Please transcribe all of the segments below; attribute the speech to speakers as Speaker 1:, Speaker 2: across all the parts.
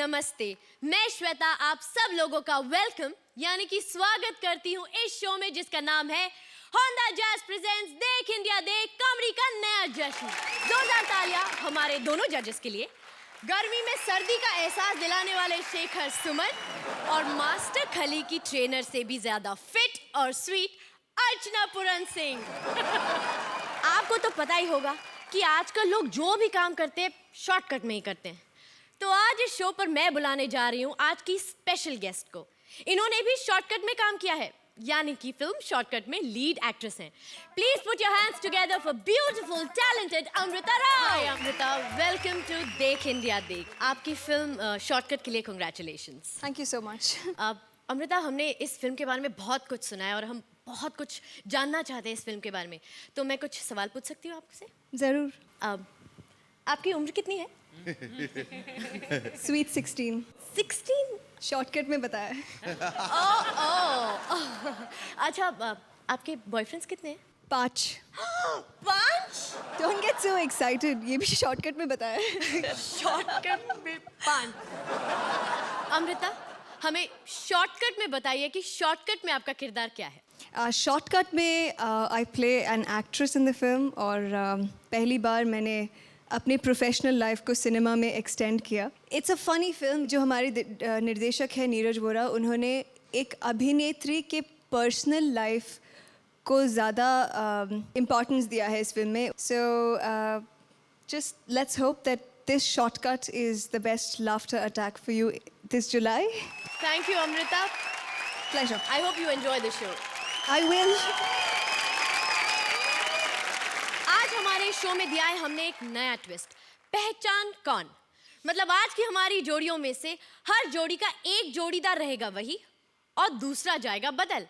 Speaker 1: नमस्ते। मैं श्वेता आप सब लोगों का वेलकम यानी कि स्वागत करती हूँ इस शो में जिसका नाम है होंडा जैज प्रेजेंट्स देख इंडिया देख कॉमेडी का नया जश्न। जोरदार तालियां हमारे दोनों जजेस के लिए। गर्मी में सर्दी का एहसास दिलाने वाले शेखर सुमन और मास्टर खली की ट्रेनर से भी ज्यादा फिट और स्वीट अर्चना पूरन सिंह। आपको तो पता ही होगा कि आजकल लोग जो भी काम करते हैं शॉर्टकट में ही करते हैं। तो आज इस शो पर मैं बुलाने जा रही हूँ आज की स्पेशल गेस्ट को। इन्होंने भी शॉर्टकट में काम किया है यानी कि फिल्म शॉर्टकट में लीड एक्ट्रेस हैं। Please put your hands together for beautiful talented Amrita Rao. Hi Amrita, welcome to Dekh India Dekh. आपकी फिल्म शॉर्टकट के लिए congratulations.
Speaker 2: Thank you so much.
Speaker 1: Amrita, हमने इस फिल्म के बारे में बहुत कुछ सुना है और हम बहुत कुछ जानना चाहते हैं इस फिल्म के बारे में, तो मैं कुछ सवाल पूछ सकती हूँ आपसे?
Speaker 2: जरूर।
Speaker 1: आपकी उम्र कितनी है?
Speaker 2: स्वीट 16।
Speaker 1: 16?
Speaker 2: शॉर्टकट में बताया।
Speaker 1: अच्छा, आपके बॉयफ्रेंड्स कितने हैं?
Speaker 2: 5।
Speaker 1: 5?
Speaker 2: डोंट गेट सो एक्साइटेड, ये भी शॉर्टकट में बताया।
Speaker 1: शॉर्टकट में 5। अमृता, हमें शॉर्टकट में बताइए कि शॉर्टकट में आपका किरदार क्या है?
Speaker 2: शॉर्टकट में I play an actress in the film और पहली बार मैंने अपनी प्रोफेशनल लाइफ को सिनेमा में एक्सटेंड किया। It's a funny film. जो हमारे निर्देशक है नीरज वोरा, उन्होंने एक अभिनेत्री के पर्सनल लाइफ को ज़्यादा इम्पोर्टेंस दिया है इस फिल्म में। So just let's hope that this shortcut is the best laughter attack for you this July.
Speaker 1: Thank you Amrita.
Speaker 2: Pleasure.
Speaker 1: I hope you enjoy the show.
Speaker 2: I will.
Speaker 1: आज हमारे show में दिया है हमने एक नया ट्विस्ट, पहचान कौन। मतलब आज की हमारी जोड़ियों में से हर जोड़ी का एक जोड़ीदार रहेगा वही और दूसरा जाएगा बदल।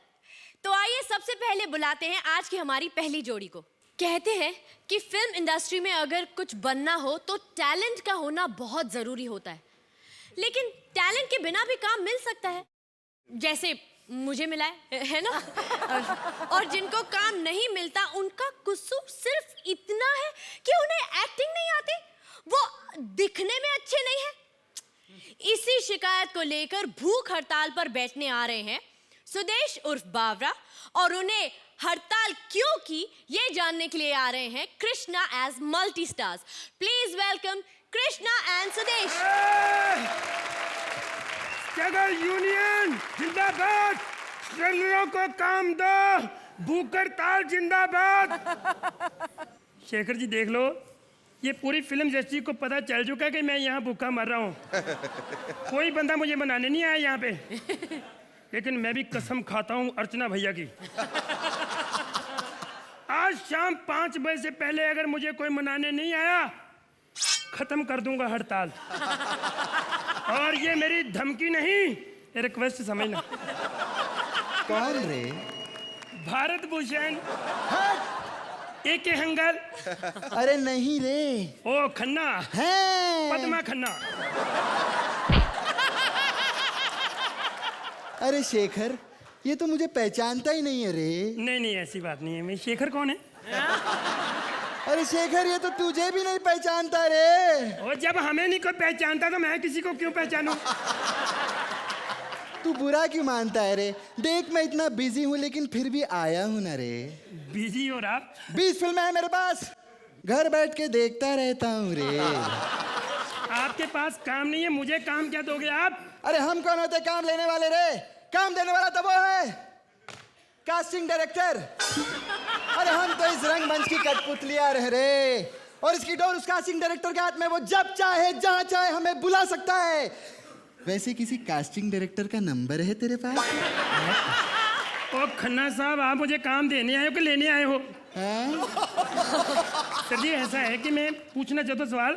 Speaker 1: तो आइए सबसे पहले बुलाते हैं आज की हमारी पहली जोड़ी को। कहते हैं कि फिल्म इंडस्ट्री में अगर कुछ बनना हो तो टैलेंट का होना बहुत जरूरी होता है, लेकिन टैलेंट के बिना भी काम मिल सकता है, जैसे मुझे मिला है ना। और जिनको काम नहीं मिलता उनका कसूर सिर्फ इतना है कि उन्हें एक्टिंग नहीं आती, वो दिखने में अच्छे नहीं है। इसी शिकायत को लेकर भूख हड़ताल पर बैठने आ रहे हैं सुदेश उर्फ बावरा, और उन्हें हड़ताल क्यों की ये जानने के लिए आ रहे हैं Krishna as multi stars. Please welcome Krishna and Sudesh.
Speaker 3: Struggle union जिंदाबाद, स्ट्रगलरों को काम दो, भूख हड़ताल जिंदाबाद। शेखर जी देख लो, ये पूरी फिल्म इंडस्ट्री को पता चल चुका है कि मैं यहाँ भूखा मर रहा हूँ। कोई बंदा मुझे बनाने नहीं आया यहाँ पे, लेकिन मैं भी कसम खाता हूँ अर्चना भैया की, आज शाम 5 बजे से पहले अगर मुझे कोई मनाने नहीं आया खत्म कर दूंगा हड़ताल। और ये मेरी धमकी नहीं, रिक्वेस्ट समझना।
Speaker 4: कौन रे?
Speaker 3: भारत भूषण एके हंगल।
Speaker 4: अरे नहीं रे,
Speaker 3: ओ खन्ना
Speaker 4: है
Speaker 3: पद्मा खन्ना।
Speaker 4: अरे शेखर, ये तो मुझे पहचानता ही नहीं है रे।
Speaker 3: नहीं ऐसी बात नहीं है। मैं शेखर कौन है?
Speaker 4: अरे शेखर, ये तो तुझे भी नहीं पहचानता रे।
Speaker 3: और जब हमें नहीं कोई पहचानता तो मैं किसी को क्यों पहचानूं?
Speaker 4: तू बुरा क्यों मानता है रे? देख मैं इतना बिजी हूँ लेकिन फिर भी आया हूँ ना रे।
Speaker 3: बिजी हो आप?
Speaker 4: 20 फिल्में हैं मेरे पास, घर बैठ के देखता रहता हूँ रे।
Speaker 3: आपके पास काम नहीं है, मुझे काम क्या दोगे आप?
Speaker 4: अरे हम कौन होते काम लेने वाले रे? काम देने वाला तो वो है कास्टिंग डायरेक्टर। अरे हम तो इस रंगमंच की कठपुतलियां रह रे, और इसकी डोर उस कास्टिंग डायरेक्टर के हाथ में, वो जब चाहे जहां चाहे हमें बुला सकता है। वैसे किसी कास्टिंग डायरेक्टर का नंबर है तेरे पास?
Speaker 3: ओ खन्ना साहब, आप मुझे काम देने आए हो कि लेने आए हो? सर जी ऐसा है कि मैं पूछना चाहता हूँ सवाल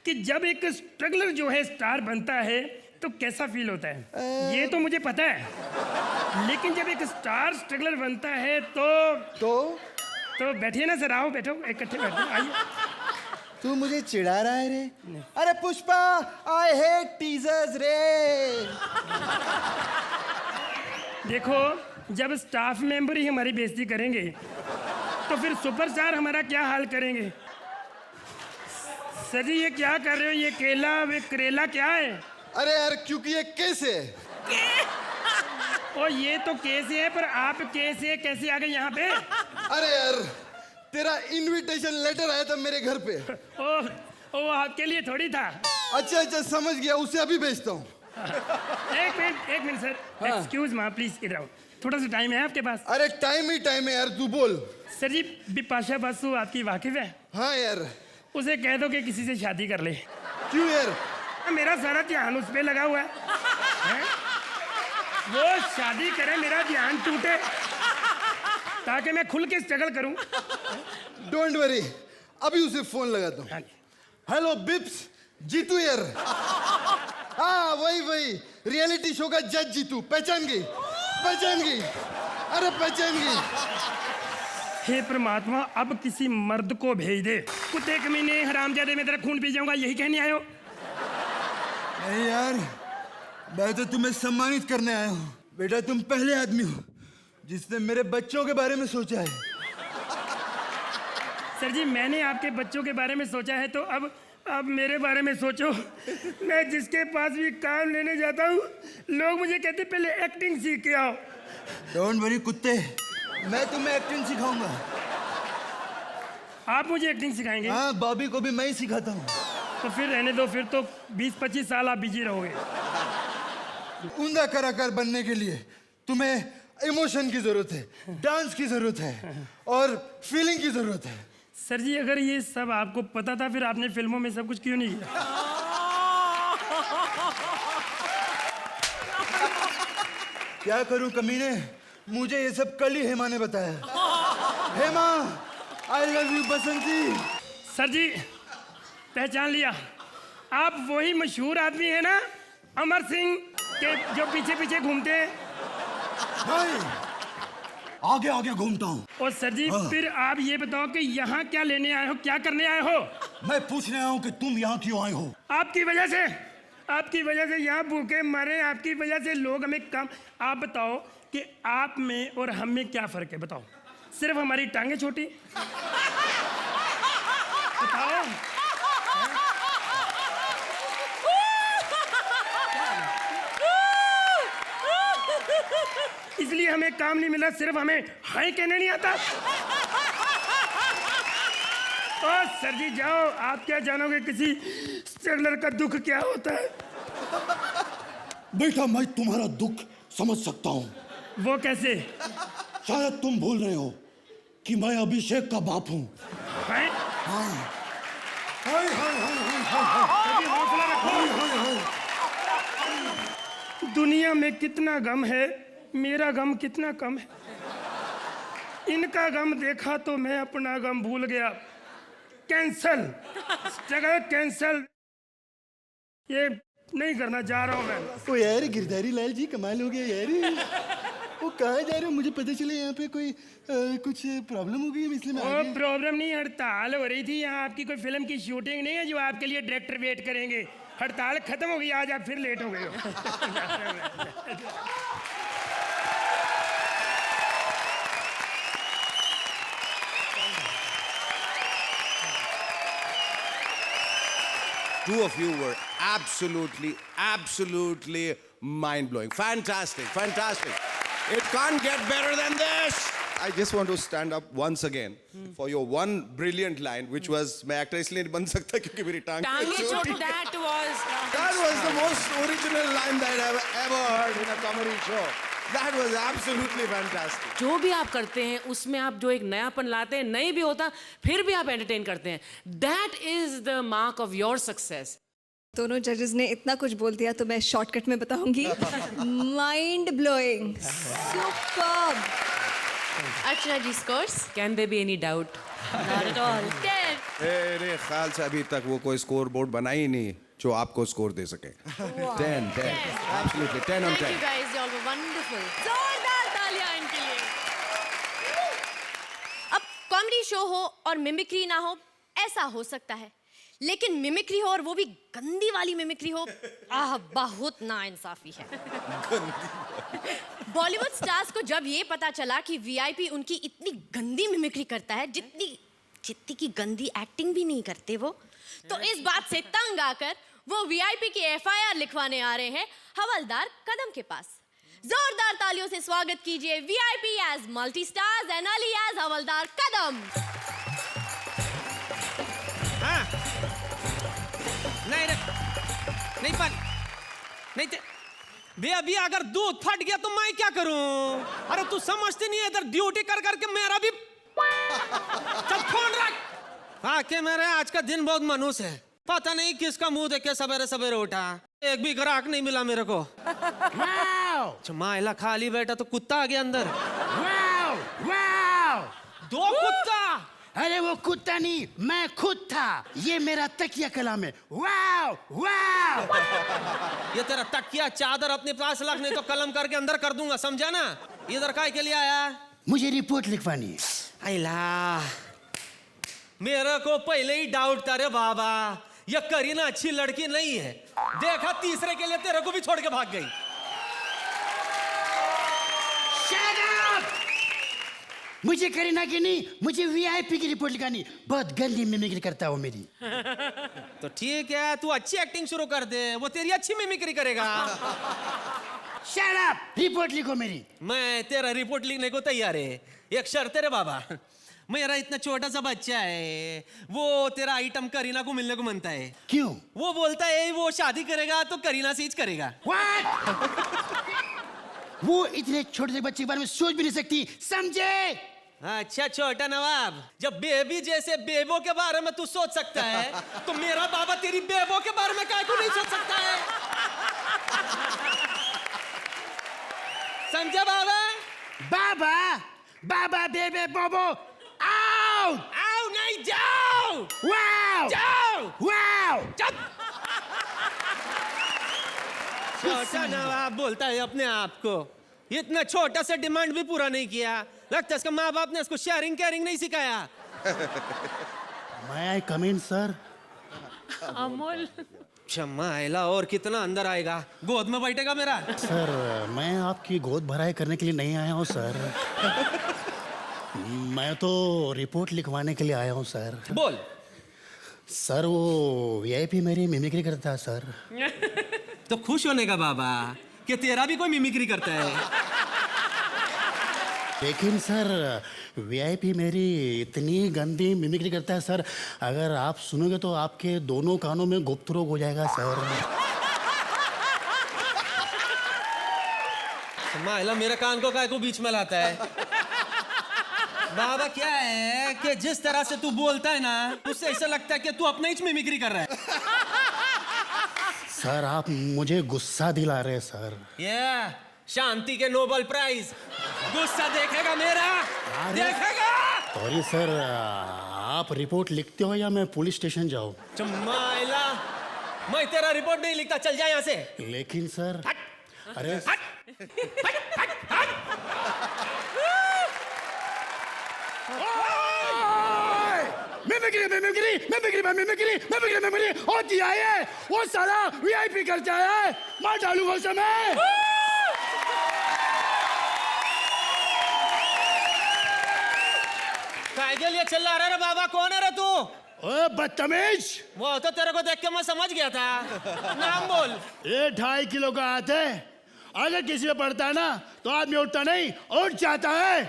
Speaker 3: कि जब एक स्ट्रगलर जो है स्टार बनता है तो कैसा फील होता है? ये तो मुझे पता है, लेकिन जब एक स्टार स्ट्रगलर बनता है तो बैठिए ना सर, आओ बैठो, इकट्ठे बैठो, आइए।
Speaker 4: तू मुझे चिढ़ा रहा है रे? अरे पुष्पा, आई हेट टीजर्स रे।
Speaker 3: देखो, जब स्टाफ मेंबर ही हमारी बेइज्जती करेंगे तो फिर सुपरस्टार हमारा क्या हाल करेंगे? सर जी ये क्या कर रहे हो? ये केला वे करेला क्या है?
Speaker 4: अरे यार क्योंकि ये केस है।
Speaker 3: ओ ये तो कैसे है, पर आप कैसे कैसे आ गए यहाँ पे?
Speaker 4: अरे यार तेरा इनविटेशन लेटर आया था मेरे घर पे।
Speaker 3: ओ आपके लिए थोड़ी था।
Speaker 4: अच्छा समझ गया, उसे अभी भेजता हूँ।
Speaker 3: एक मिनट सर, एक्सक्यूज माँ प्लीज, इधर आओ। थोड़ा सा टाइम है आपके पास?
Speaker 4: अरे टाइम ही टाइम है यार, तू बोल।
Speaker 3: सर जी, बिपाशा बासु आपकी वाकिफ है?
Speaker 4: हाँ यार।
Speaker 3: उसे कह दो कि किसी से शादी कर ले।
Speaker 4: क्यों यार?
Speaker 3: मेरा सारा ध्यान उस पे लगा हुआ है। वो शादी करे, मेरा ध्यान टूटे, ताकि मैं खुल के स्ट्रगल करूं।
Speaker 4: डोंट वरी, अभी उसे फोन लगाता हूँ। हेलो बिप्स, जीतू यार। हाँ वही रियलिटी शो का जज जीतू, पहचान गई? अरे पहचान गई।
Speaker 3: हे परमात्मा, अब किसी मर्द को भेज दे। कुत्ते कमीने हरामजादे, में तेरा खून पी जाऊंगा, यही कहने आए हो?
Speaker 4: नहीं यार, मैं तो तुम्हें सम्मानित करने आया हूँ। बेटा तुम पहले आदमी हो जिसने मेरे बच्चों के बारे में सोचा है।
Speaker 3: सर जी, मैंने आपके बच्चों के बारे में सोचा है, तो अब मेरे बारे में सोचो। मैं जिसके पास भी काम लेने जाता हूँ, लोग मुझे कहते पहले एक्टिंग सीख के आओ।
Speaker 4: डोंट वरी कुत्ते, मैं तुम्हें एक्टिंग सिखाऊंगा।
Speaker 3: आप मुझे एक्टिंग सिखाएंगे?
Speaker 4: हाँ, बॉबी को भी मैं ही सिखाता हूँ।
Speaker 3: तो फिर रहने दो, फिर तो 20-25 साल आप बिजी रहोगे।
Speaker 4: उम्दा कलाकार बनने के लिए तुम्हें इमोशन की जरूरत है, डांस की जरूरत है और फीलिंग की जरूरत है।
Speaker 3: सर जी, अगर ये सब आपको पता था, फिर आपने फिल्मों में सब कुछ क्यों नहीं किया?
Speaker 4: क्या करूं कमीने, मुझे ये सब कल ही हेमा ने बताया। Hema, I love you Basanti.
Speaker 3: Sir ji, पहचान लिया। आप वही मशहूर आदमी है ना, अमर सिंह के, जो पीछे पीछे घूमते हैं?
Speaker 4: भाई, आगे आगे घूमता हूँ।
Speaker 3: और सर जी, फिर आप ये बताओ कि यहाँ क्या लेने आए हो, क्या करने आए हो?
Speaker 4: मैं पूछने आया हूँ कि तुम यहाँ क्यों आए हो?
Speaker 3: आपकी वजह से यहाँ भूखे मरे, आपकी वजह से लोग हमें कम। आप बताओ कि आप में और हम में क्या फर्क है, बताओ। सिर्फ हमारी टांगे छोटी? बताओ। इसलिए हमें काम नहीं मिला, सिर्फ हमें हाय कहने नहीं आता। और सर जी जाओ, आप क्या जानोगे किसी स्ट्रगलर का दुख क्या होता है?
Speaker 5: बेटा मैं तुम्हारा दुख समझ सकता हूँ।
Speaker 3: वो कैसे?
Speaker 5: शायद तुम भूल रहे हो कि मैं अभिषेक का बाप हूँ।
Speaker 3: हैं?
Speaker 5: हाय हाय हाय हाय
Speaker 3: सर जी, हौसला रखो। दुनिया में कितना गम है, मेरा गम कितना कम है। इनका गम देखा तो मैं अपना गम भूल गया। कैंसल, जगह कैंसल, ये नहीं करना चाह रहा हूँ मैं।
Speaker 4: ओ यार गिरधारी लाल जी, कमाल हो गया यार। वो कहाँ जा रहे हो? मुझे पता चला यहाँ पे कोई कुछ प्रॉब्लम हो गई है, इसलिए मैं आ
Speaker 3: वो
Speaker 4: गया।
Speaker 3: प्रॉब्लम नहीं, हड़ताल हो रही थी यहाँ। आपकी कोई फिल्म की शूटिंग नहीं है जो आपके लिए डायरेक्टर वेट करेंगे। हड़ताल खत्म हो गई, आज आप फिर लेट हो गए हो।
Speaker 6: Two of you were absolutely mind-blowing. Fantastic. It can't get better than this. I just want to stand up once again for your one brilliant line, which was, मैं एक्टर इसलिए नहीं बन सकता क्योंकि मेरी टांग छोटी। That was the most original line that I've ever heard in a comedy show. That was absolutely fantastic.
Speaker 7: जो भी आप करते हैं उसमें आप जो एक नयापन लाते हैं, नहीं भी होता फिर भी आप एंटरटेन करते हैं। That is the mark of your success.
Speaker 2: दोनों जजेस ने इतना कुछ बोल दिया तो मैं शॉर्टकट में बताऊंगी। Mind blowing, superb.
Speaker 1: Archana ji, scores?
Speaker 7: Can there be any doubt?
Speaker 1: Not at all. 10.
Speaker 6: मेरे ख्याल से अभी तक वो कोई स्कोर बोर्ड बना ही नहीं जो आपको स्कोर दे सके। 10 absolutely 10 on 10.
Speaker 1: Thank you guys, you all were wonderful. जोरदार तालियां इनके लिए। अब कॉमेडी शो हो और मिमिक्री ना हो, ऐसा हो सकता है, लेकिन मिमिक्री हो और वो भी गंदी वाली मिमिक्री हो, बहुत नाइंसाफी है। बॉलीवुड स्टार्स को जब ये पता चला कि वीआईपी उनकी इतनी गंदी मिमिक्री करता है, जितनी की गंदी एक्टिंग भी नहीं करते वो, तो इस बात से तंग आकर वो वीआईपी की एफआईआर लिखवाने आ रहे हैं हवलदार कदम के पास। जोरदार तालियों से स्वागत कीजिए VIP as multi stars and Ali as हवलदार कदम।
Speaker 8: हाँ। नहीं रे, नहीं पर नहीं बे अभी अगर दूध फट गया तो मैं क्या करूं? अरे तू समझती नहीं है, इधर ड्यूटी कर करके मेरा भी चल फोन रख। हाँ के मेरे आज का दिन बहुत मनूस है, पता नहीं किसका मुंह देख के सवेरे सवेरे उठा, एक भी ग्राहक नहीं मिला मेरे को। माइला खाली बैठा तो कुत्ता आ गया अंदर। दो कुत्ता।
Speaker 9: अरे वो कुत्ता नहीं, मैं खुद था। ये मेरा तकिया कलाम है। वाव वाव।
Speaker 8: ये तेरा तकिया चादर अपने पास रख, नहीं तो कलम करके अंदर कर दूंगा, समझा ना? इधर काय के लिए आया?
Speaker 9: मुझे रिपोर्ट लिखवानी है।
Speaker 8: आइला, मेरे को पहले ही डाउट था रे बाबा, ये करीना अच्छी लड़की नहीं है। देखा तीसरे के लिए तेरे को भी छोड़ के भाग गई।
Speaker 9: Shut up! मुझे करीना की नहीं, मुझे वीआईपी की रिपोर्ट लिखानी। बहुत गंदी मिमिक्री करता है वो मेरी।
Speaker 8: तो ठीक है, तू अच्छी एक्टिंग शुरू कर दे, वो तेरी अच्छी मिमिक्री करेगा।
Speaker 9: Shut up! रिपोर्ट लिखो मेरी।
Speaker 8: मैं तेरा रिपोर्ट लिखने को तैयार है, एक शर्त है रे बाबा। मेरा इतना छोटा सा बच्चा है, वो तेरा आइटम करीना को मिलने को मानता है।
Speaker 9: क्यों?
Speaker 8: वो बोलता है वो शादी करेगा तो करीना से ही करेगा।
Speaker 9: What? वो इतने छोटे से बच्चे के बारे में सोच भी नहीं सकती, समझे?
Speaker 8: अच्छा छोटा नवाब, जब बेबी जैसे बेबो के बारे में तू सोच सकता है, तो मेरा बाबा तेरी बेबो के बारे में काहे को नहीं सोच सकता है? समझा बाबा?
Speaker 9: बाबा बाबा बेबे बोबो आओ
Speaker 8: आओ नहीं, जाओ
Speaker 9: वाव
Speaker 8: जाओ
Speaker 9: वाव।
Speaker 8: छोटा नवाब बोलता है अपने आप को, इतना छोटा सा डिमांड भी पूरा नहीं किया। लगता है इसका माँ बाप ने इसको शेयरिंग कैरिंग नहीं सिखाया।
Speaker 9: May I come in, sir?
Speaker 7: Amol
Speaker 8: माइला और कितना अंदर आएगा, गोद में बैठेगा मेरा।
Speaker 9: सर मैं आपकी गोद भराई करने के लिए नहीं आया हूँ सर। मैं तो रिपोर्ट लिखवाने के लिए आया हूँ सर।
Speaker 8: बोल।
Speaker 9: सर वो वीआईपी मेरी मिमिक्री करता है सर।
Speaker 8: तो खुश होने का बाबा कि तेरा भी कोई मिमिक्री करता है।
Speaker 9: लेकिन सर वीआईपी मेरी इतनी गंदी मिमिक्री करता है सर, अगर आप सुनोगे तो आपके दोनों कानों में गुप्त रोग हो जाएगा सर।
Speaker 8: माइला मेरे कान को काय को बीच में लाता है। बाबा क्या है कि जिस तरह से तू बोलता है ना, उससे ऐसा लगता है कि तू अपना ही मिमिक्री कर रहा है।
Speaker 9: सर आप मुझे गुस्सा दिला रहे हैं सर।
Speaker 8: ये शांति के नोबेल प्राइज, गुस्सा देखेगा मेरा, देखेगा।
Speaker 9: सॉरी सर, आप रिपोर्ट लिखते हो या मैं पुलिस स्टेशन जाऊं?
Speaker 8: माइला मैं तेरा रिपोर्ट नहीं लिखता, चल जा यहाँ से।
Speaker 9: लेकिन सर अरे mimicry mimicry mimicry mimicry mimicry mimicry होती है, वो साला वीआईपी करता है, मार डालूंगा उसे मैं।
Speaker 8: काय के लिए चिल्ला रहा है बाबा? कौन है रे तू?
Speaker 9: ओए बदतमीज,
Speaker 8: वो तो तेरे को देख के मैं समझ गया था। नाम बोल।
Speaker 9: ये 2.5 किलो का हाथ है, अगर किसी पे पड़ता है ना तो आदमी उठता नहीं, उठ जाता है।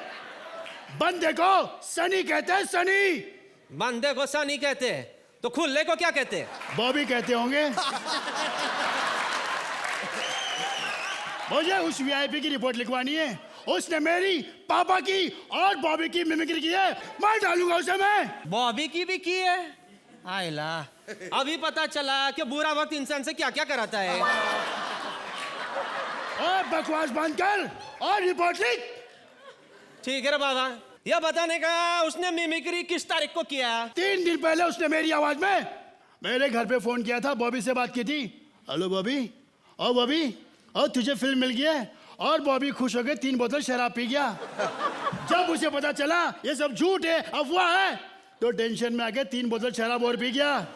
Speaker 9: बंदे को सनी कहते हैं, सनी।
Speaker 8: बंदे को सनी कहते हैं, तो खुले को क्या कहते हैं?
Speaker 9: बॉबी कहते होंगे। मुझे उस वीआईपी की रिपोर्ट लिखवानी है, उसने मेरी, पापा की और बॉबी की मिमिक्री की है, मार डालूंगा उसे मैं।
Speaker 8: बॉबी की भी की है? आइला अभी पता चला कि बुरा वक्त इंसान से क्या क्या कराता है।
Speaker 9: और बकवास बंद कर और रिपोर्ट लिख।
Speaker 8: ठीक है रे बाबा, यह बताने का उसने मिमिक्री किस तारीख को किया?
Speaker 9: 3 दिन पहले उसने मेरी आवाज में मेरे घर पे फोन किया था, बॉबी से बात की थी। हेलो बॉबी, ओ बॉबी, और तुझे फिल्म मिल गई है। और बॉबी खुश हो गए, 3 बोतल शराब पी गया। जब उसे पता चला ये सब झूठ है, अफवाह है, तो टेंशन में आके 3 बोतल शराब और पी गया।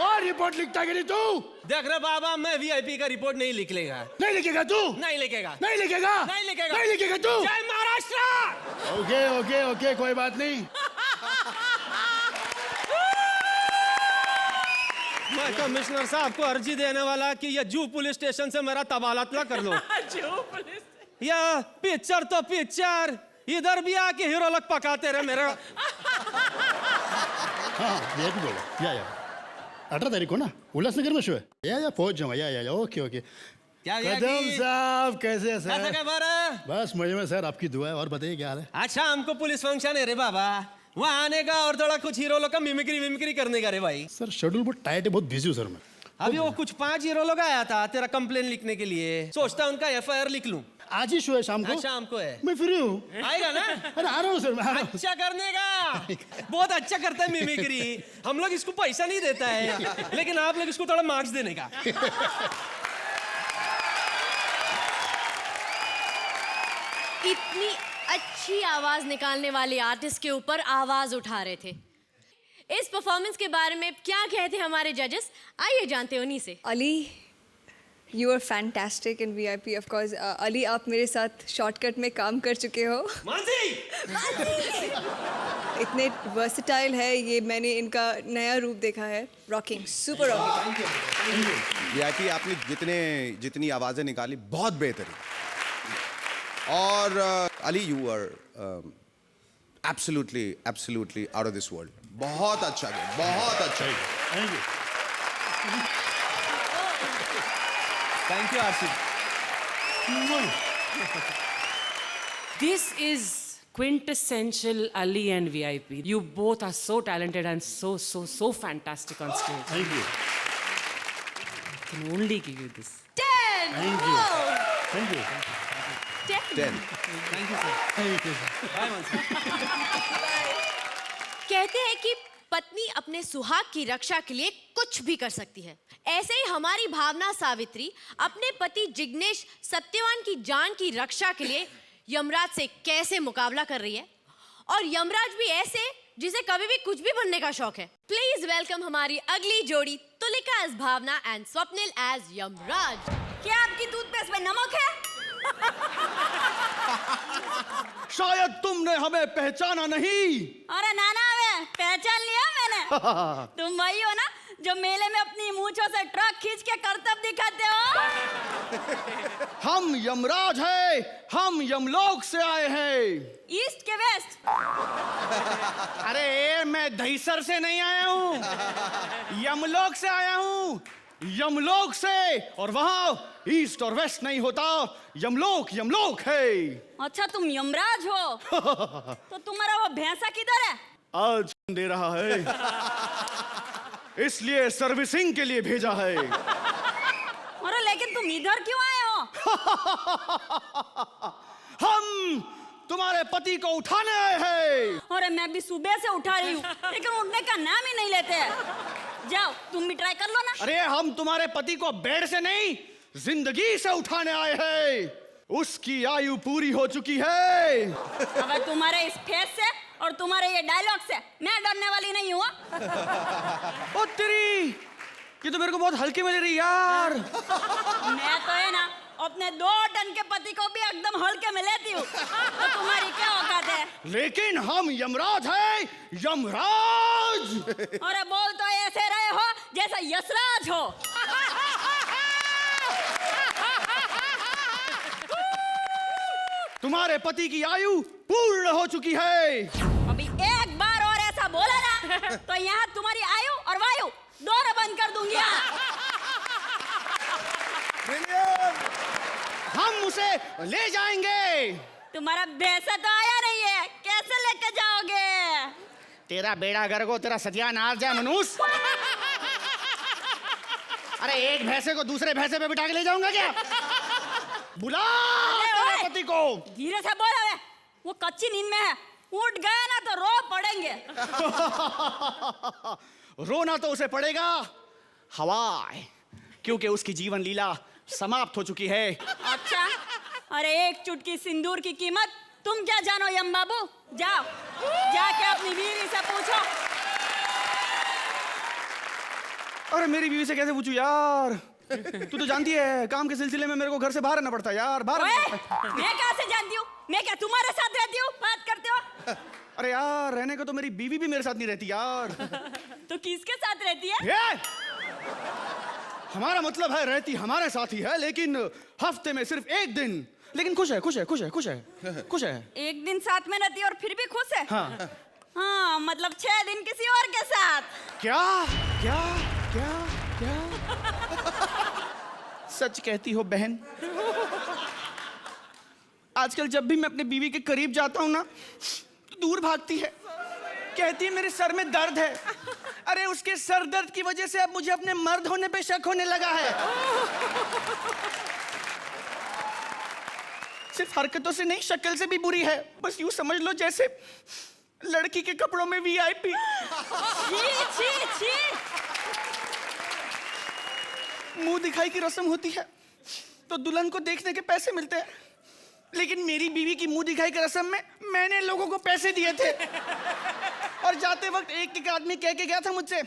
Speaker 9: और रिपोर्ट लिखता कि नहीं तू?
Speaker 8: देख रहे बाबा, मैं वीआईपी का रिपोर्ट नहीं लिख लेगा।
Speaker 9: नहीं लिखेगा तू?
Speaker 8: नहीं लिखेगा।
Speaker 9: नहीं लिखेगा?
Speaker 8: नहीं लिखेगा।
Speaker 9: नहीं लिखेगा तू?
Speaker 8: जय महाराष्ट्र।
Speaker 9: ओके ओके ओके, कोई बात नहीं।
Speaker 8: मैं कमिश्नर साहब को अर्जी देने वाला कि ये जू पुलिस स्टेशन से मेरा तबादला ना कर लो। या पिक्चर तो पिक्चर, इधर भी आके हीरो लोग पकाते रहे मेरे।
Speaker 9: हाँ ये भी बोलो या 18 तारीख को ना उल्लासनगर में शो है। या पहुंच जाऊंगा या ओके ओके।
Speaker 8: क्या
Speaker 9: कदम साहब कैसे हैं
Speaker 8: कैसे
Speaker 9: सर?
Speaker 8: क्या बारा?
Speaker 9: बस मजे में सर, आपकी दुआ है। और बताइए क्या हाल है?
Speaker 8: आज शाम को पुलिस फंक्शन है रे बाबा, वहाँ आने का और थोड़ा कुछ हीरो लोग का मिमिक्री करने का रे भाई।
Speaker 9: सर शेड्यूल बहुत टाइट है, बहुत बिजी हूँ सर मैं।
Speaker 8: अभी वो कुछ 5 हीरो लोग आया था तेरा कंप्लेन लिखने के लिए, सोचता उनका FIR लिख लूं।
Speaker 9: आज ही शो है शाम को?
Speaker 8: आज शाम को है।
Speaker 9: मैं फ्री हूँ।
Speaker 8: आएगा ना?
Speaker 9: अरे आ रहा हूँ सर, मैं आ रहा हूँ।
Speaker 8: अच्छा करने का, बहुत अच्छा करता है मिमिक्री। हम लोग इसको पैसा नहीं देता है, लेकिन आप लोग इसको थोड़ा मार्क्स देने का।
Speaker 1: इतनी अच्छी आवाज निकालने वाले आर्टिस्ट के ऊपर आवाज उठा रहे थे। इस परफॉर्मेंस के बारे में क्या कहते हैं हमारे जजेस, आइए जानते हैं उन्हीं से।
Speaker 2: Ali, you are fantastic in VIP of course. Ali, आप मेरे साथ शॉर्टकट में काम कर चुके हो।
Speaker 8: मानसी!
Speaker 2: इतने वर्सेटाइल है ये, मैंने इनका नया रूप देखा है। Rocking, super rocking.
Speaker 6: VIP आपने जितनी आवाजें निकाली बहुत बेहतरीन। और Ali you are absolutely out of this world. बहुत अच्छा गया, बहुत अच्छा।
Speaker 9: Thank you.
Speaker 8: Thank you, Arshid. This is quintessential Ali and VIP. You both are so talented and so fantastic on stage.
Speaker 9: Thank you.
Speaker 8: I can only give you this.
Speaker 1: 10!
Speaker 9: Thank you.
Speaker 1: Whoa!
Speaker 9: Thank you.
Speaker 6: 10।
Speaker 8: Thank you, sir.
Speaker 9: Thank you.
Speaker 8: Bye, Mansi.
Speaker 1: कहते हैं कि पत्नी अपने सुहाग की रक्षा के लिए कुछ भी कर सकती है। ऐसे ही हमारी भावना सावित्री अपने पति जिग्नेश सत्यवान की जान की रक्षा के लिए यमराज से कैसे मुकाबला कर रही है, और यमराज भी ऐसे जिसे कभी भी कुछ भी बनने का शौक है। प्लीज वेलकम हमारी अगली जोड़ी, Tulika as Bhavna and Swapnil as Yamraj.
Speaker 10: क्या आपकी टूथपेस्ट में नमक है?
Speaker 4: शायद तुमने हमें पहचाना नहीं।
Speaker 10: अरे नाना, वे पहचान लिया मैंने। तुम वही हो ना जो मेले में अपनी मूंछों से ट्रक खींच के करतब दिखाते हो।
Speaker 4: हम यमराज हैं, हम यमलोक से आए हैं।
Speaker 10: ईस्ट के वेस्ट?
Speaker 4: अरे मैं दहीसर से नहीं आया हूँ, यमलोक से आया हूँ। यमलोक से, और वहाँ ईस्ट और वेस्ट नहीं होता, यमलोक है।
Speaker 10: अच्छा, तुम यमराज हो। तो तुम्हारा वो भैंसा किधर है?
Speaker 4: आज दे रहा है, इसलिए सर्विसिंग के लिए भेजा है।
Speaker 10: अरे लेकिन तुम इधर क्यों आए हो?
Speaker 4: हम तुम्हारे पति को उठाने आए हैं।
Speaker 10: अरे मैं भी सुबह से उठा रही हूँ, लेकिन उठने का नाम ही नहीं लेते। जाओ तुम भी ट्राई कर लो ना।
Speaker 4: अरे हम तुम्हारे पति को बेड से नहीं, जिंदगी से उठाने आए हैं। उसकी आयु पूरी हो चुकी है।
Speaker 10: अब तुम्हारे इस फेस से और तुम्हारे ये डायलॉग से मैं डरने वाली नहीं हूँ।
Speaker 4: ओ तेरी, ये तो मेरे को बहुत हल्के में ले रही यार।
Speaker 10: मैं तो है ना अपने 2 टन के पति को भी एकदम हल्के में लेती हूँ। तो तुम्हारी क्या औकात है?
Speaker 4: लेकिन हम यमराज हैं, यमराज।
Speaker 10: अरे बोल तो ऐसे रहे हो जैसा यशराज हो।
Speaker 4: तुम्हारे पति की आयु पूर्ण हो चुकी है।
Speaker 10: अभी एक बार और ऐसा बोला ना तो यहाँ तुम्हारी आयु और वायु दोनों बंद कर दूंगी।
Speaker 4: हम उसे ले जाएंगे।
Speaker 10: तुम्हारा भैंसा तो आया नहीं है, कैसे लेके जाओगे?
Speaker 4: तेरा बेड़ा गर्क हो, तेरा सत्यानाश जाए मनुष्य। अरे एक भैंसे को दूसरे भैंसे पे बिठा के ले जाऊंगा क्या? बुला तेरे पति को।
Speaker 10: धीरे से बोलो वे, वो कच्ची नींद में है। उठ गए ना तो रो पड़ेंगे।
Speaker 4: रोना तो उसे पड़ेगा हवाए, क्योंकि उसकी जीवन लीला समाप्त हो चुकी है।
Speaker 10: अच्छा, अरे एक चुटकी सिंदूर की कीमत तुम क्या जानो यम बाबू? जाओ जाके अपनी बीवी से पूछो।
Speaker 4: अरे मेरी बीवी से कैसे पूछूं यार? तू तो जानती है काम के सिलसिले में मेरे को घर से बाहर रहना पड़ता है यार। बाहर
Speaker 10: मैं कहाँ से जानती हूँ? मैं क्या तुम्हारे साथ रहती हूँ? बात करते हो?
Speaker 4: अरे यार रहने को तो मेरी बीवी भी मेरे साथ नहीं रहती यार।
Speaker 10: तो किसके साथ रहती है?
Speaker 9: हमारा मतलब है रहती हमारे साथ ही है, लेकिन हफ्ते में सिर्फ एक दिन। लेकिन खुश है, खुश है, खुश है, खुश है, खुश है।
Speaker 10: एक दिन साथ में रहती और फिर भी खुश है?
Speaker 9: हाँ।
Speaker 10: हाँ, मतलब 6 दिन किसी और के साथ।
Speaker 9: क्या क्या क्या क्या सच कहती हो बहन? आजकल जब भी मैं अपने बीवी के करीब जाता हूं ना, तो दूर भागती है, कहती है मेरे सर में दर्द है। अरे उसके सर दर्द की वजह से अब मुझे अपने मर्द होने पे शक होने लगा है। सिर्फ हरकतों से नहीं, शक्ल से भी बुरी है। बस यूं समझ लो जैसे लड़की के कपड़ों में VIP।
Speaker 10: छी छी छी।
Speaker 9: मुंह दिखाई की रस्म होती है तो दुल्हन को देखने के पैसे मिलते हैं, लेकिन मेरी बीवी की मुंह दिखाई की रस्म में मैंने लोगों को पैसे दिए थे। और जाते वक्त एक आदमी कह के गया था मुझसे,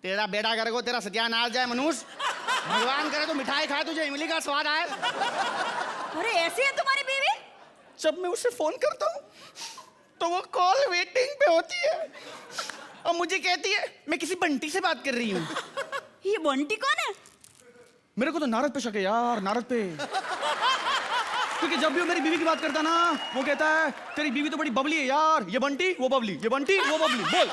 Speaker 9: तेरा बेटा करे को तेरा सत्यानाश जाए मनुष्य, भगवान करे तो मिठाई खाए तुझे इमली का स्वाद आए।
Speaker 10: अरे ऐसी है तुम्हारी बीवी?
Speaker 9: जब मैं उसे फोन करता हूँ तो वो कॉल वेटिंग पे होती है और मुझे कहती है मैं किसी बंटी से बात कर रही हूँ।
Speaker 10: ये बंटी कौन है?
Speaker 9: मेरे को तो नारद पे शक है यार, नारद पे। क्योंकि जब भी वो मेरी बीवी की बात करता ना, वो कहता है तेरी बीवी तो बड़ी बबली है यार, ये बंटी वो बबली, ये बंटी वो बबली। बोल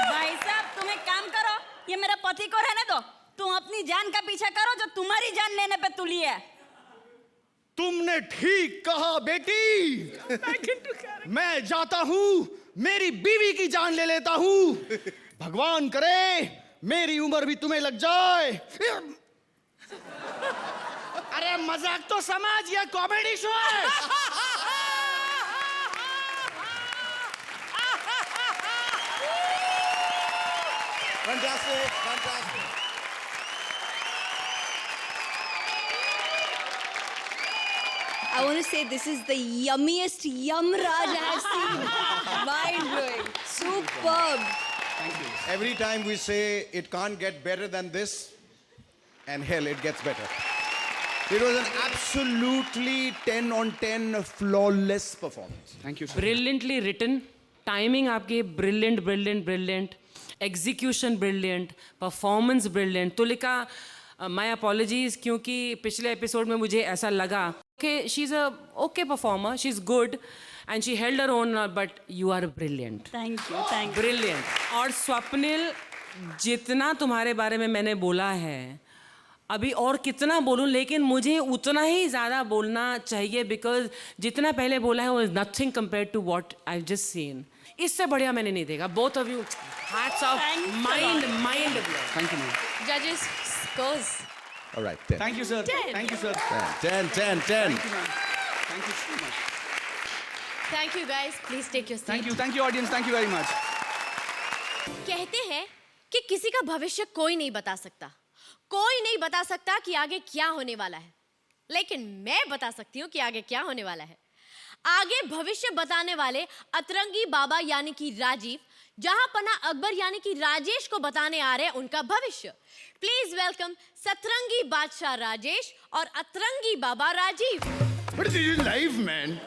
Speaker 10: भाई साहब, तुम एक काम करो, ये मेरे पति को रहने दो, तुम अपनी जान का पीछा करो जो तुम्हारी जान लेने पे तुली है।
Speaker 9: तुमने ठीक कहा बेटी। मैं जाता हूँ, मेरी बीवी की जान ले लेता हूँ। भगवान करे मेरी उम्र भी तुम्हें लग जाए। अरे मजाक तो समझ, ये कॉमेडी शो है।
Speaker 6: Fantastic, fantastic.
Speaker 2: I want to say this is the yummiest yum Raj I have seen. Mind-blowing. Superb.
Speaker 6: Every time we say it can't get better than this, and hell, it gets better. It was an absolutely 10 on 10 flawless performance.
Speaker 9: Thank you, sir.
Speaker 7: Brilliantly written, timing आपकी brilliant, brilliant, brilliant, execution brilliant, performance brilliant. Tulika, my apologies क्योंकि पिछले episode में मुझे ऐसा लगा कि she's a okay performer, she's good and she held her own, but you are brilliant.
Speaker 10: Thank you, thank you.
Speaker 7: Brilliant. और स्वप्निल, जितना तुम्हारे बारे में मैंने बोला है, अभी और कितना बोलूं, लेकिन मुझे उतना ही ज़्यादा बोलना चाहिए बिकॉज जितना पहले बोला है वो is nothing compare to what I just seen. इससे बढ़िया मैंने नहीं देखा। Both of you, hats off, mind
Speaker 9: Thank you, ma'am.
Speaker 1: Judges scores.
Speaker 6: All right, 10.
Speaker 9: Thank you, sir.
Speaker 1: 10.
Speaker 9: Thank you, sir.
Speaker 6: 10, 10, 10.
Speaker 9: Thank you, ma'am. Thank you so much.
Speaker 1: Thank you guys. Please take your seat.
Speaker 9: Thank you, audience. Thank you very much.
Speaker 1: कहते हैं कि किसी का भविष्य कोई नहीं बता सकता, कोई नहीं बता सकता कि आगे क्या होने वाला है, लेकिन मैं बता सकती हूँ कि आगे क्या होने वाला है। आगे भविष्य बताने वाले अतरंगी बाबा यानी कि राजीव, जहां पना अकबर यानी कि राजेश को बताने आ रहे हैं उनका भविष्य। प्लीज वेलकम सतरंगी बादशाह राजेश और अतरंगी बाबा Rajiv.
Speaker 9: What is this life, man?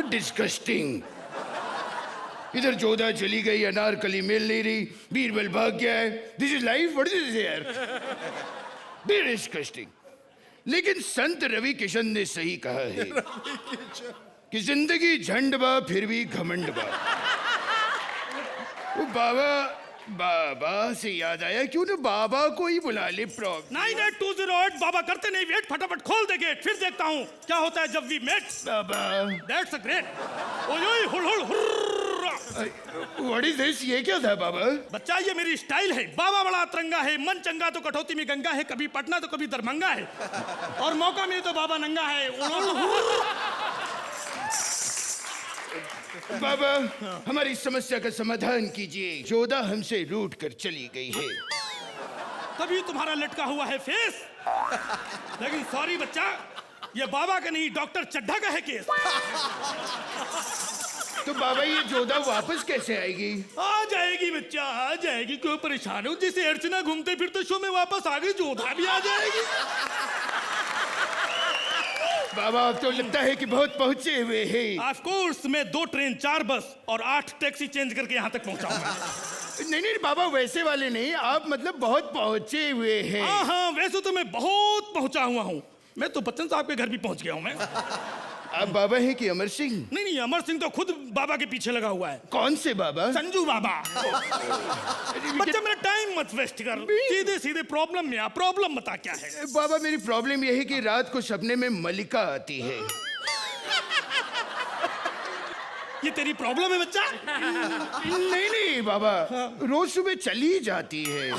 Speaker 9: Disgusting. इधर जोधा चली गई, अनारकली मिल नहीं रही, बीरबल भाग गया है। This is life? What is this here? Very disgusting. लेकिन संत रवि किशन ने सही कहा है कि जिंदगी झंड बा फिर भी घमंड बा। वो बाबा से याद आया, क्यों ना बाबा को ही बुला ले।
Speaker 3: 98208 बाबा करते नहीं वेट, फटाफट खोल दे गेट, फिर देखता हूँ क्या होता है जब वी मेट।
Speaker 9: बाबा,
Speaker 3: दैट्स अ ग्रेट। ओए हुल हुल हुर्रा।
Speaker 9: What is this? ये क्या था बाबा?
Speaker 3: बच्चा ये मेरी स्टाइल है। बाबा बड़ा अतरंगा है, मन चंगा तो कटौती में गंगा है, कभी पटना तो कभी दरभंगा है, और मौका मिले तो बाबा नंगा है।
Speaker 9: बाबा, हमारी समस्या का समाधान कीजिए, जोधा हमसे रूठ कर चली गई है।
Speaker 3: तभी तुम्हारा लटका हुआ है फेस। लेकिन सॉरी बच्चा, ये बाबा का नहीं डॉक्टर चड्ढा का है केस।
Speaker 9: तो बाबा ये जोधा वापस कैसे आएगी?
Speaker 3: आ जाएगी बच्चा, आ जाएगी, क्यों परेशान हो? जैसे अर्चना घूमते फिरते शो में वापस आ गई, जोधा भी आ जाएगी।
Speaker 9: बाबा अब तो लगता है कि बहुत पहुंचे हुए हैं।
Speaker 3: ऑफ कोर्स, मैं 2 ट्रेन 4 बस और 8 टैक्सी चेंज करके यहाँ तक पहुँचाऊंगा।
Speaker 9: नहीं नहीं बाबा, वैसे वाले नहीं, आप मतलब बहुत पहुंचे हुए हैं।
Speaker 5: हाँ हाँ, वैसे तो मैं बहुत पहुंचा हुआ हूँ। मैं तो बच्चन साहब के घर भी पहुंच गया हूँ मैं।
Speaker 9: आप बाबा हैं कि अमर सिंह?
Speaker 5: नहीं नहीं, अमर सिंह तो खुद बाबा के पीछे लगा हुआ है।
Speaker 9: कौन से बाबा?
Speaker 5: संजू बाबा। बच्चा मेरा टाइम मत वेस्ट कर, सीधे सीधे प्रॉब्लम में आ। प्रॉब्लम बता क्या है?
Speaker 9: बाबा मेरी प्रॉब्लम यह है कि रात को सपने में मलिका आती है।
Speaker 5: ये तेरी प्रॉब्लम है बच्चा?
Speaker 9: नहीं नहीं बाबा, रोज सुबह चली जाती है।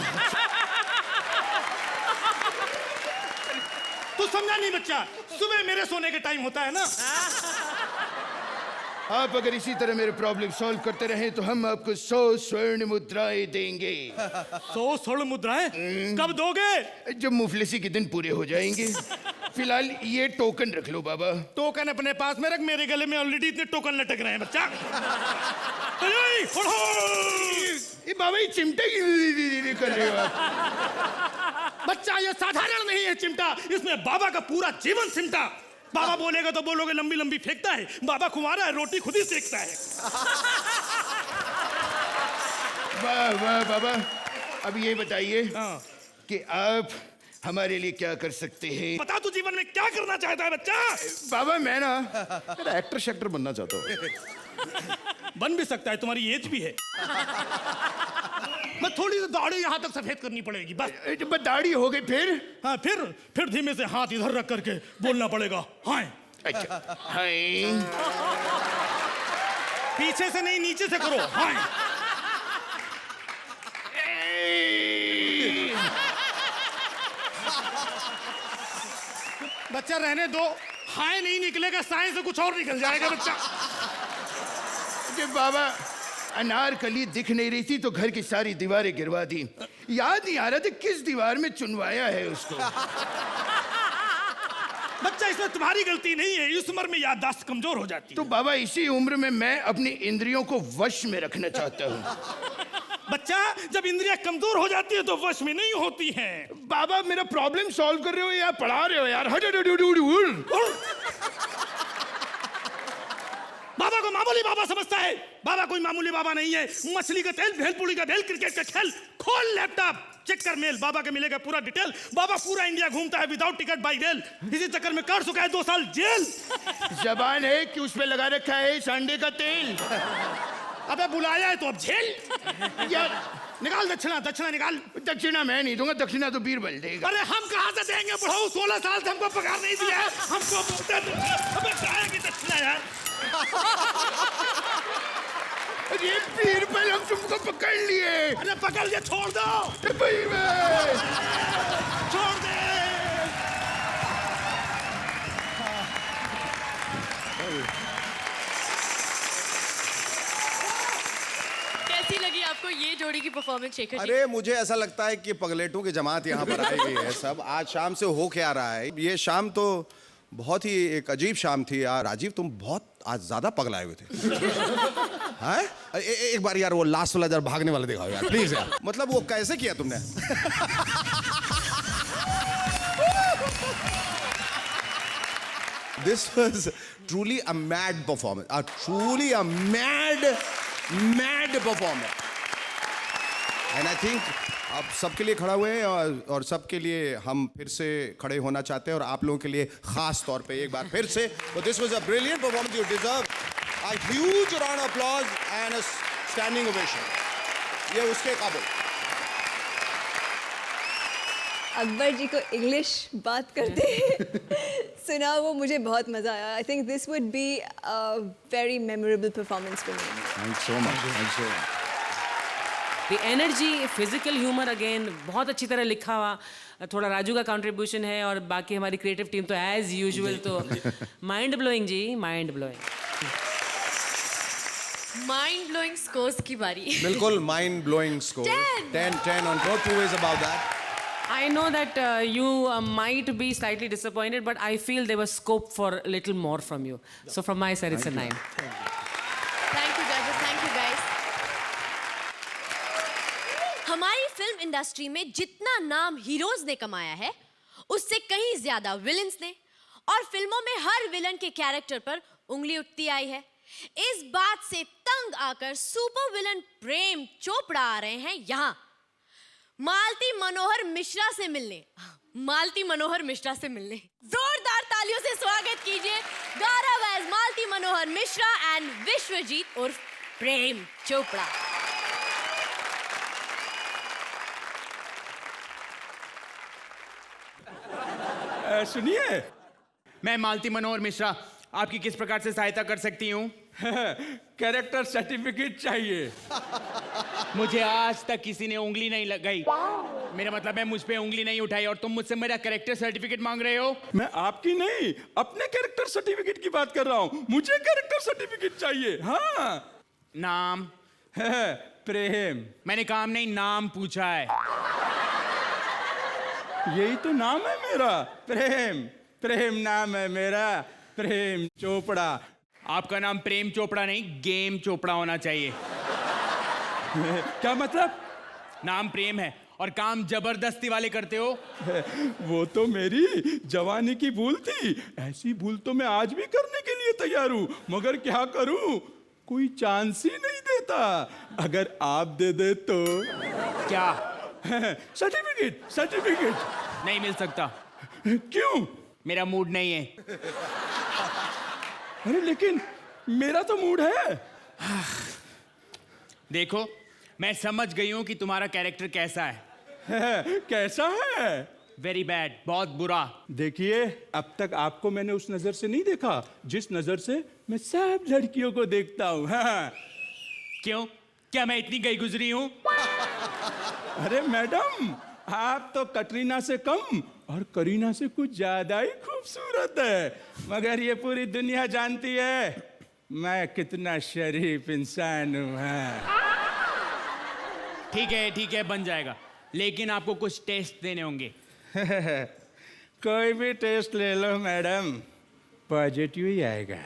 Speaker 5: तू समझा नहीं बच्चा, सुबह मेरे सोने के टाइम होता है ना।
Speaker 9: आप अगर इसी तरह मेरे प्रॉब्लम सॉल्व करते रहें तो हम आपको 100 स्वर्ण मुद्राएं देंगे।
Speaker 5: 100 स्वर्ण मुद्राएं? कब दोगे?
Speaker 9: जब मुफलिसी के दिन पूरे हो जाएंगे। फिलहाल ये टोकन रख लो बाबा।
Speaker 5: टोकन अपने पास में रख, मेरे गले में ऑलरेडी इतने टोकन लटक रहे हैं बच्चा।
Speaker 9: ये बाबा ये चिमटे की कर रहे हो आप?
Speaker 5: बच्चा ये साधारण नहीं है चिमटा, इसमें बाबा का पूरा जीवन सिमटा। बाबा बोलेगा तो बोलोगे लंबी लंबी फेंकता है, बाबा खुमारा है, रोटी खुद ही सेकता है।
Speaker 9: वाह वाह बाबा, अब ये बताइए
Speaker 5: हाँ।
Speaker 9: कि आप हमारे लिए क्या कर सकते हैं?
Speaker 5: बता तू जीवन में क्या करना चाहता है बच्चा?
Speaker 9: बाबा मैं ना
Speaker 6: एक्टर शेक्टर बनना चाहता हूँ।
Speaker 5: बन भी सकता है, तुम्हारी एज भी है। मैं थोड़ी सी दाढ़ी यहाँ तक सफेद करनी पड़ेगी बस।
Speaker 9: दाढ़ी हो गई फिर?
Speaker 5: हाँ फिर धीमे से हाथ इधर रख करके बोलना पड़ेगा हाय।
Speaker 9: अच्छा हाय।
Speaker 5: पीछे से नहीं, नीचे से करो हाय। बच्चा रहने दो, हाय नहीं निकलेगा, साए से कुछ और निकल जाएगा बच्चा।
Speaker 9: जब बाबा अनारकली दिख नहीं रही थी तो घर की सारी दीवारें गिरवा दी। याद नहीं आ रहा था किस दीवार में चुनवाया है उसको।
Speaker 5: बच्चा इसमें तुम्हारी गलती नहीं है, इस उम्र में याददाश्त कमजोर हो जाती है।
Speaker 9: तो बाबा इसी उम्र में मैं अपनी इंद्रियों को वश में रखना चाहता हूँ।
Speaker 5: बच्चा जब इंद्रियां कमजोर हो जाती है तो वश में नहीं होती हैं।
Speaker 9: बाबा मेरा प्रॉब्लम सॉल्व कर रहे हो या पढ़ा रहे हो यार?
Speaker 5: बाबा को मामूली बाबा समझता है, बाबा कोई मामूली बाबा नहीं है। मछली का तेल, भेलपुरी का भेल, क्रिकेट का खेल। खोल लैपटॉप, चेक कर मेल, बाबा के मिलेगा पूरा डिटेल। बाबा पूरा इंडिया घूमता है विदाउट टिकट बाई रेल, इसी चक्कर में काट चुका है 2 साल जेल।
Speaker 9: जबान है कि उस पे लगा रखा है संडे का तेल।
Speaker 5: अबे बुलाया है तो अब झेल। यार निकाल दक्षिणा, दक्षिणा निकाल।
Speaker 9: दक्षिणा मैं नहीं दूंगा, दक्षिणा तो बीरबल देगा।
Speaker 5: अरे हम कहाँ से देंगे बुढ़ाऊ, 16 साल से हमको पगार नहीं दिया है, हमको अबे जाएगी दक्षिणा यार।
Speaker 9: अरे बीरबल हम तुमको पकड़ लिए।
Speaker 5: अरे पकड़ लिया, छोड़ दो। छोड़ दे।
Speaker 1: कैसी लगी आपको ये जोड़ी की परफॉर्मेंस शेखर जी?
Speaker 6: अरे मुझे ऐसा लगता है कि पगलेटों की जमात यहाँ पर आई हुई है सब। आज शाम से हो क्या रहा है, ये शाम तो बहुत ही एक अजीब शाम थी यार। राजीव तुम बहुत आज ज्यादा पगलाए हुए थे। हाँ? एक बार यार वो लास्ट वाला जरा भागने वाला दिखाओ यार प्लीज यार। मतलब वो कैसे किया तुमने? This was truly a mad performance, truly a mad performance. And I think आप सबके लिए खड़ा हुए हैं और सबके लिए हम फिर से खड़े होना चाहते हैं और आप लोगों के लिए खास तौर पे एक बार फिर से। तो this was a brilliant performance, you deserve a huge round of applause and a standing ovation. ये उसके काबिल।
Speaker 2: अकबर जी को इंग्लिश बात करते सुना, वो मुझे बहुत मज़ा आया। I think this would be a very memorable performance for me.
Speaker 6: Thanks so much, thanks so much.
Speaker 7: The energy, physical humour again बहुत अच्छी तरह लिखा हुआ। थोड़ा राजू का कंट्रीब्यूशन है और बाकी हमारी क्रिएटिव टीम तो एज यूजुअल तो माइंड ब्लोइंग जी, mind blowing.
Speaker 1: Mind blowing scores की बारी।
Speaker 6: बिल्कुल mind blowing score. 10 on 2 ways about that.
Speaker 7: I know that you might be slightly disappointed, but I feel there was scope for a little more from you. So from my side, it's a 9.
Speaker 1: Thank you जजेस, thank you guys. हमारी film industry में जितना नाम heroes ने कमाया है उससे कहीं ज्यादा विलन्स ने, और फिल्मों में हर विलन के कैरेक्टर पर उंगली उठती आई है। इस बात से तंग आकर सुपर विलन प्रेम चोपड़ा आ रहे हैं यहाँ मालती मनोहर मिश्रा से मिलने। मालती मनोहर मिश्रा से मिलने। जोरदार तालियों से स्वागत कीजिए गौरव एज मालती मनोहर मिश्रा एंड विश्वजीत उर्फ प्रेम चोपड़ा।
Speaker 11: सुनिए, मैं मालती मनोहर मिश्रा आपकी किस प्रकार से सहायता कर सकती हूँ? कैरेक्टर सर्टिफिकेट चाहिए। मुझे आज तक किसी ने उंगली नहीं लगाई। मेरा मतलब है मुझ पे उंगली नहीं उठाई और तुम मुझसे मेरा कैरेक्टर सर्टिफिकेट मांग रहे हो?
Speaker 12: मैं आपकी नहीं, अपने कैरेक्टर सर्टिफिकेट की बात कर रहा हूँ। मुझे कैरेक्टर सर्टिफिकेट चाहिए। हाँ।
Speaker 11: नाम?
Speaker 12: प्रेम।
Speaker 11: मैंने काम नहीं, नाम पूछा है।
Speaker 12: यही तो नाम है मेरा, प्रेम। प्रेम नाम है मेरा, प्रेम चोपड़ा।
Speaker 11: आपका नाम प्रेम चोपड़ा नहीं, गेम चोपड़ा होना चाहिए।
Speaker 12: क्या मतलब?
Speaker 11: नाम प्रेम है और काम जबरदस्ती वाले करते हो।
Speaker 12: वो तो मेरी जवानी की भूल थी। ऐसी भूल तो मैं आज भी करने के लिए तैयार हूँ, मगर क्या करूँ, कोई चांस ही नहीं देता। अगर आप दे दे तो।
Speaker 11: क्या?
Speaker 12: सर्टिफिकेट। सर्टिफिकेट
Speaker 11: नहीं मिल सकता।
Speaker 12: क्यों?
Speaker 11: मेरा मूड नहीं है।
Speaker 12: अरे लेकिन मेरा तो मूड है।
Speaker 11: देखो, मैं समझ गई हूं कि तुम्हारा कैरेक्टर कैसा है।
Speaker 12: कैसा है?
Speaker 11: वेरी बैड, बहुत बुरा।
Speaker 12: देखिए, अब तक आपको मैंने उस नजर से नहीं देखा जिस नजर से मैं सब लड़कियों को देखता हूँ। हाँ।
Speaker 11: क्यों? क्या मैं इतनी गई गुजरी हूं?
Speaker 12: अरे मैडम, आप तो कटरीना से कम और करीना से कुछ ज्यादा ही खूबसूरत है। मगर ये पूरी दुनिया जानती है मैं कितना शरीफ इंसान हूँ।
Speaker 11: ठीक है, बन जाएगा, लेकिन आपको कुछ टेस्ट देने होंगे।
Speaker 12: कोई भी टेस्ट ले लो मैडम, पॉजिटिव ही आएगा।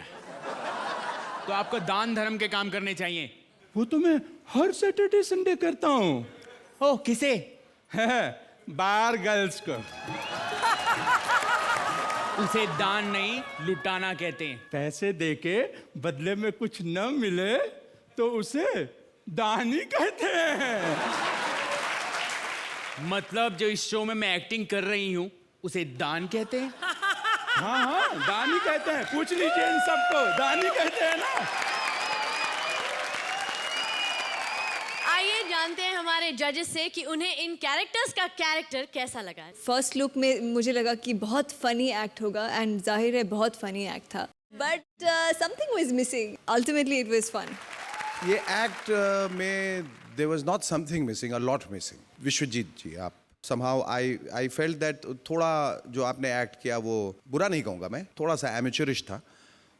Speaker 11: तो आपको दान धर्म के काम करने चाहिए।
Speaker 12: वो तो मैं हर सैटरडे संडे करता हूँ।
Speaker 11: ओह, किसे?
Speaker 12: बार गर्ल्स को।
Speaker 11: उसे दान नहीं, लुटाना कहते हैं।
Speaker 12: पैसे देके बदले में कुछ न मिले तो उसे दान ही कहते हैं।
Speaker 11: मतलब जो इस शो में मैं एक्टिंग कर रही हूँ उसे दान कहते हैं?
Speaker 12: हाँ, दान ही कहते हैं। पूछ लीजिए इन सबको, दान ही कहते हैं ना।
Speaker 1: आइए जानते हैं हमारे जजेस से कि उन्हें इन कैरेक्टर्स का कैरेक्टर कैसा लगा।
Speaker 2: फर्स्ट लुक में मुझे लगा कि बहुत फनी एक्ट होगा एंड जाहिर है बहुत फनी एक्ट था, but something was missing. Ultimately it was fun.
Speaker 6: ये एक्ट में there was not something missing, a lot missing. Vishwajeet ji, आप somehow I felt that थोड़ा जो आपने एक्ट किया वो बुरा नहीं कहूँगा मैं, थोड़ा सा एमेचरिश था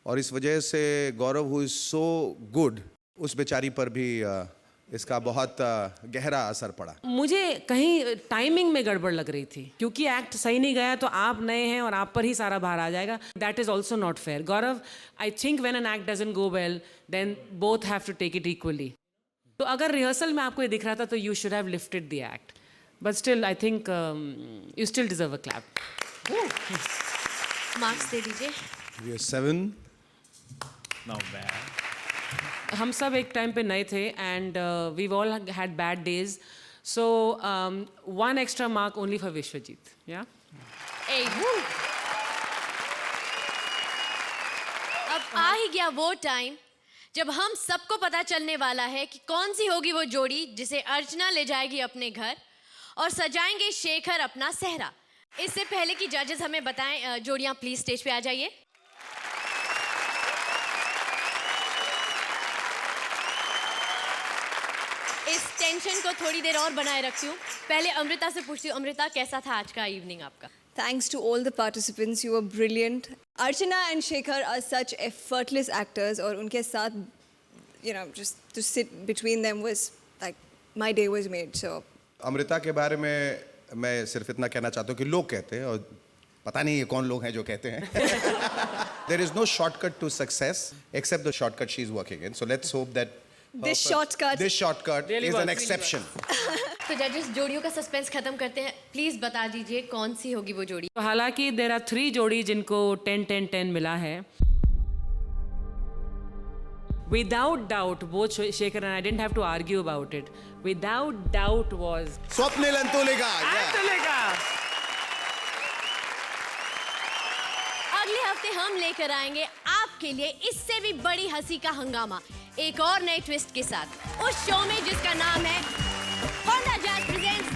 Speaker 6: और इस वजह से गौरव हु इज सो गुड, उस बेचारी पर भी इसका बहुत गहरा असर पड़ा।
Speaker 7: मुझे कहीं टाइमिंग में गड़बड़ लग रही थी, क्योंकि एक्ट सही नहीं गया तो आप नए हैं और आप पर ही सारा भार आ जाएगा। That is also not fair. Gaurav, I think when an act doesn't go well then both have to take it equally. तो अगर रिहर्सल में आपको ये दिख रहा था तो you should have lifted the act, but still I think you still deserve a clap.
Speaker 1: Marks दे दीजिए।
Speaker 6: 7।
Speaker 5: Not bad.
Speaker 7: हम सब एक टाइम पे नए थे and we all had bad days, so 1 extra mark only for Vishwajeet. या
Speaker 1: अब आ ही गया वो टाइम जब हम सबको पता चलने वाला है कि कौन सी होगी वो जोड़ी जिसे अर्चना ले जाएगी अपने घर और सजाएंगे शेखर अपना सेहरा। इससे पहले कि जजेस हमें बताएं, जोड़ियां प्लीज स्टेज पे आ जाइए। इस टेंशन को थोड़ी देर और बनाए रखती हूँ। पहले अमृता से पूछती हूँ, अमृता कैसा था आज का इवनिंग आपका?
Speaker 2: Thanks to all the participants, you were brilliant. Archana and Shekhar are such effortless actors, और उनके साथ, you know, just to sit between them was like my day was made. So
Speaker 6: Amrita के बारे में मैं सिर्फ इतना कहना चाहता हूँ कि लोग कहते हैं, और पता नहीं ये कौन लोग हैं जो कहते हैं, there is no shortcut to success except the shortcut she is working in. So let's hope that
Speaker 2: this shortcut
Speaker 6: really is an exception.
Speaker 1: तो जजेस जोड़ियों का सस्पेंस खत्म करते हैं। प्लीज बता दीजिए कौन सी होगी वो जोड़ी।
Speaker 7: तो हालांकि देयर आर 3 जोड़ी जिनको 10-10-10 मिला है। Without doubt, both Shekhar and I didn't have to argue about it. Without doubt was
Speaker 6: Swapnil and Tulika.
Speaker 1: अगले हफ्ते हम लेकर आएंगे आपके लिए इससे भी बड़ी हंसी का हंगामा, एक और नए ट्विस्ट के साथ, उस शो में जिसका नाम है Honda Jazz presents